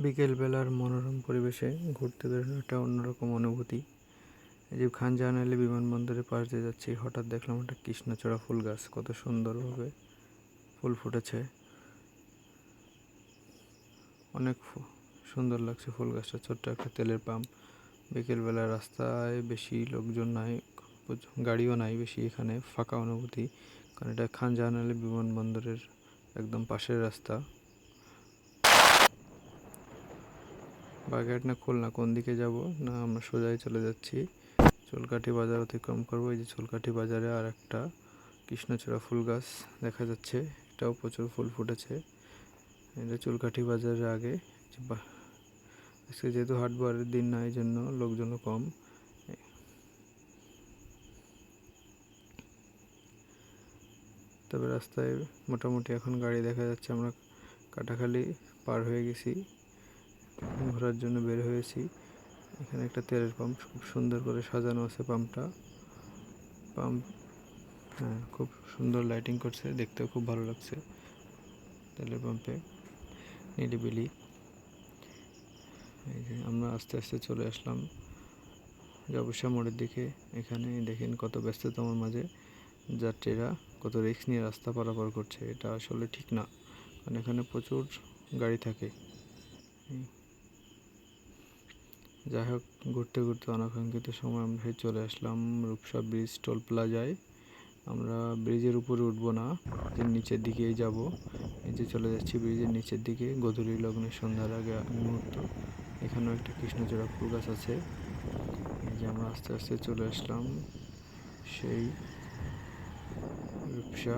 বিকেলবেলার মনোরম পরিবেশে ঘুরতে বেরোনো একটা অন্যরকম অনুভূতি। এই যে খান জাহান আলী বিমানবন্দরের পাশ দিয়ে যাচ্ছি, হঠাৎ দেখলাম একটা কৃষ্ণচূড়া ফুল গাছ, কত সুন্দরভাবে ফুল ফুটেছে। অনেক সুন্দর লাগছে ফুল গাছটা। ছোট্ট একটা তেলের পাম্প। বিকেলবেলা রাস্তায় বেশি লোকজন নাই, গাড়িও নাই বেশি, এখানে ফাঁকা অনুভূতি, কারণ এটা খান জাহান আলী বিমানবন্দরের একদম পাশের রাস্তা। বাগেরহাট না খুলনা, কোন দিকে যাব? না, আমরা সোজাই চলে যাচ্ছি। চুলকাঠি বাজার অতিক্রম করবো। এই যে চুলকাঠি বাজারে আর একটা কৃষ্ণচূড়া ফুল গাছ দেখা যাচ্ছে, এটাও প্রচুর ফুল ফুটেছে। এটা চুলকাঠি বাজারের আগে। আজকে যেহেতু হাটবারের দিন না, এই জন্য লোকজনও কম। তবে রাস্তায় মোটামুটি এখন গাড়ি দেখা যাচ্ছে। আমরা কাটাখালি পার হয়ে গেছি, ঘোরার জন্য বের হয়েছি। এখানে একটা তেলের পাম্প, খুব সুন্দর করে সাজানো আছে পাম্পটা। হ্যাঁ, খুব সুন্দর লাইটিং করছে, দেখতেও খুব ভালো লাগছে। তেলের পাম্পে নিরিবিলি। এই যে আমরা আস্তে আস্তে চলে আসলাম ব্যবসা মোড়ের দিকে। এখানে দেখেন কত ব্যস্ততার মাঝে যাত্রীরা কত রিস্ক নিয়ে রাস্তা পারাপার করছে। এটা আসলে ঠিক না, কারণ এখানে প্রচুর গাড়ি থাকে। যাই হোক, ঘুরতে ঘুরতে অনাকাঙ্ক্ষিত সময় আমরা চলে আসলাম রূপসা ব্রিজ টোল প্লাজায়। আমরা ব্রিজের উপরে উঠবো না, যে নিচের দিকেই যাব। এই যে চলে যাচ্ছি ব্রিজের নিচের দিকে। গোধূলি লগ্নে সন্ধ্যার আগে মুহূর্ত। এখানেও একটা কৃষ্ণচূড়া ফুল গাছ আছে। এই যে আমরা আস্তে আস্তে চলে আসলাম সেই রূপসা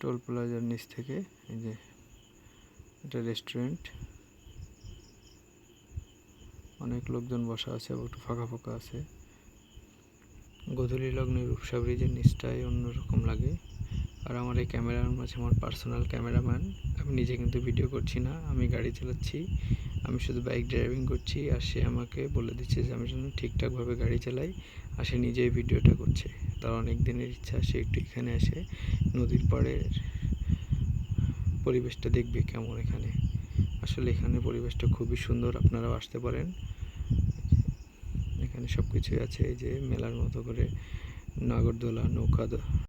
টোল প্লাজার নিচ থেকে। এই যে এটা রেস্টুরেন্ট, অনেক লোকজন বসা আছে, একটু ফাঁকা ফাঁকা আছে। গোধূলি লগ্নে রূপসা ব্রিজের নিচটাই অন্যরকম লাগে। আর আমার এই ক্যামেরার মাঝে আমার পার্সোনাল ক্যামেরাম্যান। আমি নিজে কিন্তু ভিডিও করছি না, আমি গাড়ি চালাচ্ছি, আমি শুধু বাইক ড্রাইভিং করছি। আর সে আমাকে বলে দিচ্ছে যে আমি যেন ঠিকঠাকভাবে গাড়ি চালাই, আর সে নিজেই ভিডিওটা করছে। তার অনেক দিনের ইচ্ছা সে একটু এখানে এসে নদীর পাড়ের পরিবেশটা দেখবে কেমন এখানে। আসলে এখানে পরিবেশটা খুবই সুন্দর, আপনারাও আসতে পারেন। এখানে সব কিছুই আছে। এই যে মেলার মতো করে নাগরদোলা, নৌকা